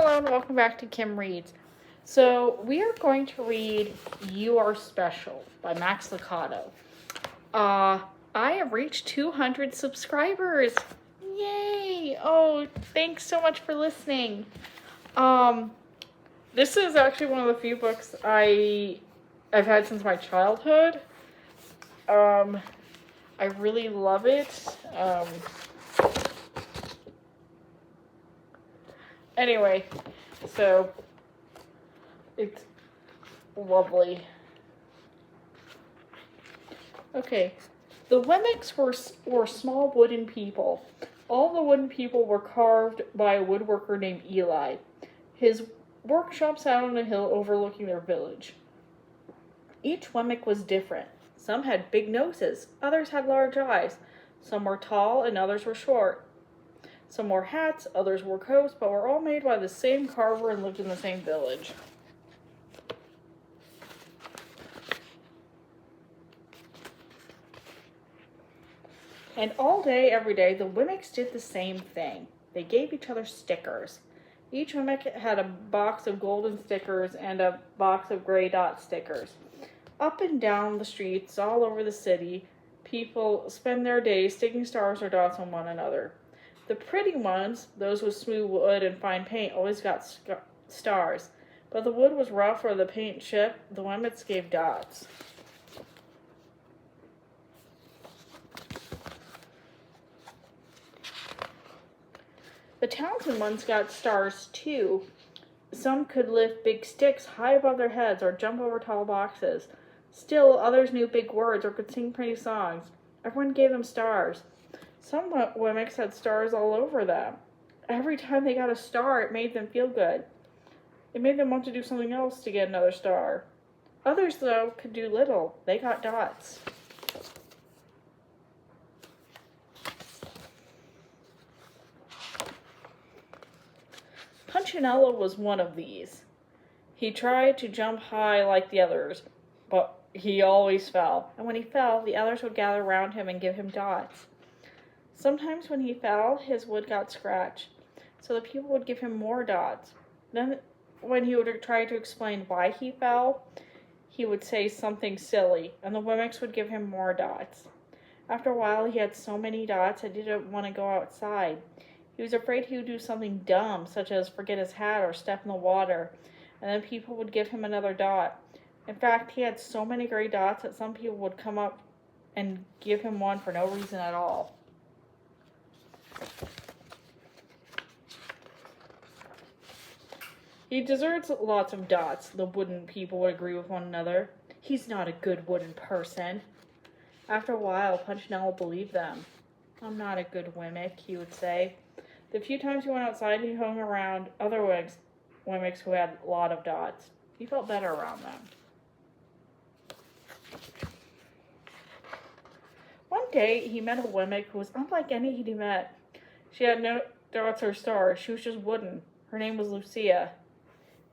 Hello and welcome back to Kim Reads. So we are going to read You Are Special by Max Lucado. I have reached 200 subscribers. Yay! Oh, thanks so much for listening. This is actually one of the few books I've had since my childhood. I really love it. Anyway, so it's lovely. Okay, the Wemmicks were small wooden people. All the wooden people were carved by a woodworker named Eli. His workshop sat on a hill overlooking their village. Each Wemmick was different. Some had big noses, others had large eyes. Some were tall and others were short. Some wore hats, others wore coats, but were all made by the same carver and lived in the same village. And all day, every day, the Wemmicks did the same thing. They gave each other stickers. Each Wemmick had a box of golden stickers and a box of gray dot stickers. Up and down the streets, all over the city, people spend their days sticking stars or dots on one another. The pretty ones, those with smooth wood and fine paint, always got stars. But the wood was rough or the paint chipped, the Wemmicks gave dots. The townsmen ones got stars too. Some could lift big sticks high above their heads or jump over tall boxes. Still, others knew big words or could sing pretty songs. Everyone gave them stars. Some Wemmicks had stars all over them. Every time they got a star, it made them feel good. It made them want to do something else to get another star. Others, though, could do little. They got dots. Punchinello was one of these. He tried to jump high like the others, but he always fell. And when he fell, the others would gather around him and give him dots. Sometimes when he fell, his wood got scratched, so the people would give him more dots. Then, when he would try to explain why he fell, he would say something silly, and the Wemmicks would give him more dots. After a while, he had so many dots that he didn't want to go outside. He was afraid he would do something dumb, such as forget his hat or step in the water, and then people would give him another dot. In fact, he had so many gray dots that some people would come up and give him one for no reason at all. He deserves lots of dots, the wooden people would agree with one another. He's not a good wooden person. After a while, Punchinello believed them. I'm not a good Wemmick, he would say. The few times he went outside, he hung around other Wemmicks who had a lot of dots. He felt better around them. One day, he met a Wemmick who was unlike any he'd met. She had no dots or stars. She was just wooden. Her name was Lucia.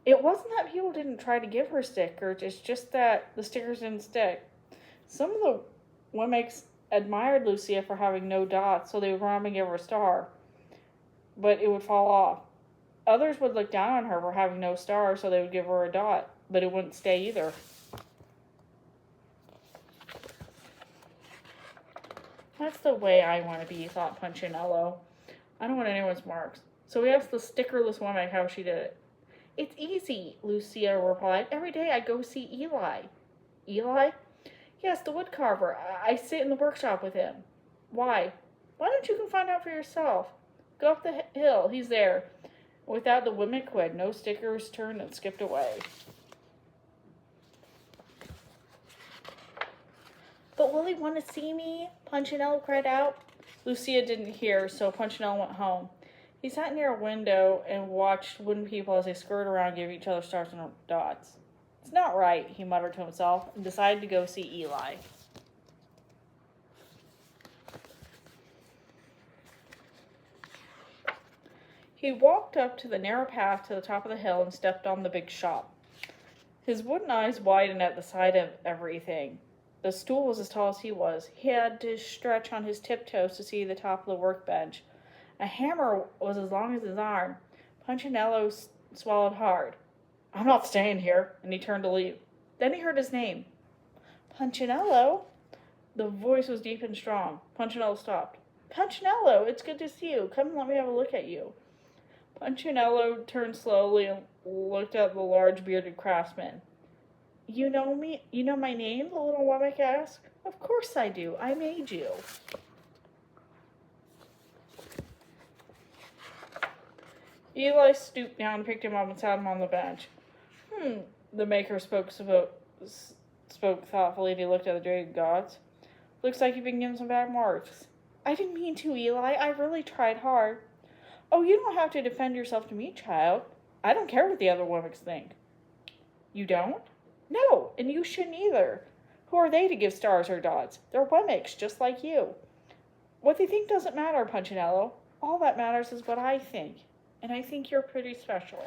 It wasn't that people didn't try to give her stickers, it's just that the stickers didn't stick. Some of the Wemmicks admired Lucia for having no dots, so they would run up and give her a star, but it would fall off. Others would look down on her for having no stars, so they would give her a dot, but it wouldn't stay either. That's the way I want to be, thought Punchinello. I don't want anyone's marks. So he asked the stickerless Wemmick how she did it. It's easy, Lucia replied. Every day I go see Eli. Eli? Yes, the wood carver. I sit in the workshop with him. Why? Why don't you go find out for yourself? Go up the hill. He's there. With that, the Wemmick who had no stickers turned and skipped away. But will he want to see me? Punchinello cried out. Lucia didn't hear, so Punchinello went home. He sat near a window and watched wooden people as they skirted around giving each other stars and dots. It's not right, he muttered to himself, and decided to go see Eli. He walked up to the narrow path to the top of the hill and stepped on the big shop. His wooden eyes widened at the sight of everything. The stool was as tall as he was. He had to stretch on his tiptoes to see the top of the workbench. A hammer was as long as his arm. Punchinello swallowed hard. I'm not staying here, and he turned to leave. Then he heard his name. Punchinello? The voice was deep and strong. Punchinello stopped. Punchinello, it's good to see you. Come and let me have a look at you. Punchinello turned slowly and looked at the large bearded craftsman. You know me? You know my name? The little Wemmick asked. Of course I do. I made you. Eli stooped down and picked him up and sat him on the bench. The maker spoke thoughtfully and he looked at the jaded gods. Looks like you've been given some bad marks. I didn't mean to, Eli. I really tried hard. Oh, you don't have to defend yourself to me, child. I don't care what the other Wemmicks think. You don't? No, and you shouldn't either. Who are they to give stars or dots? They're Wemmicks, just like you. What they think doesn't matter, Punchinello. All that matters is what I think. And I think you're pretty special.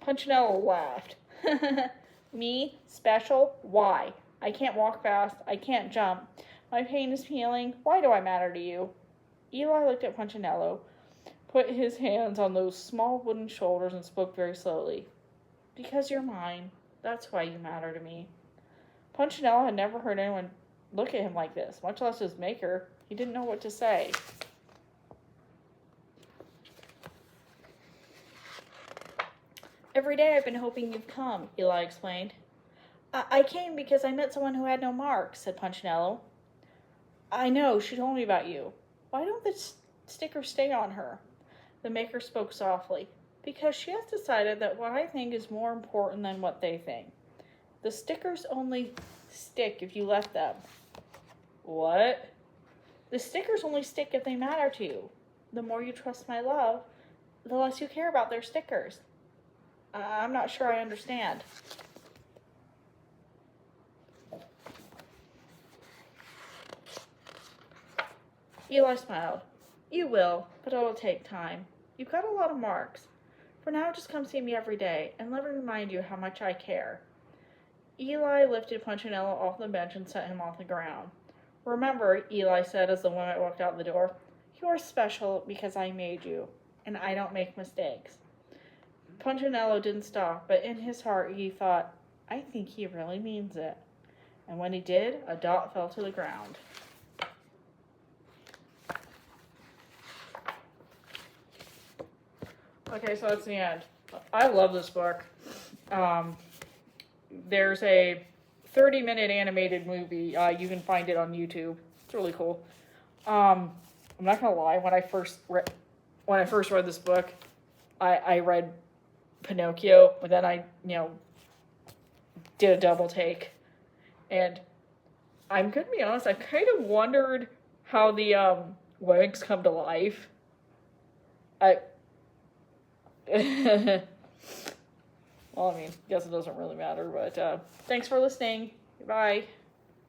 Punchinello laughed. Me? Special? Why? I can't walk fast. I can't jump. My pain is healing. Why do I matter to you? Eli looked at Punchinello, put his hands on those small wooden shoulders, and spoke very slowly. Because you're mine. That's why you matter to me. Punchinello had never heard anyone look at him like this, much less his maker. He didn't know what to say. Every day I've been hoping you'd come, Eli explained. I came because I met someone who had no marks, said Punchinello. I know, she told me about you. Why don't the stickers stay on her? The maker spoke softly. Because she has decided that what I think is more important than what they think. The stickers only stick if you let them. What? The stickers only stick if they matter to you. The more you trust my love, the less you care about their stickers. I'm not sure I understand. Eli smiled. You will, but it'll take time. You've got a lot of marks. For now, just come see me every day, and let me remind you how much I care. Eli lifted Punchinello off the bench and set him off the ground. Remember, Eli said as the woman walked out the door, you are special because I made you, and I don't make mistakes. Punchinello didn't stop, but in his heart he thought, I think he really means it. And when he did, a dot fell to the ground. Okay, so that's the end. I love this book. There's a 30-minute animated movie. You can find it on YouTube. It's really cool. I'm not gonna lie. When I first read this book, I read Pinocchio, but then I did a double take, and I'm gonna be honest. I kind of wondered how the Wemmicks come to life. Well, I mean, guess it doesn't really matter, but thanks for listening. Bye.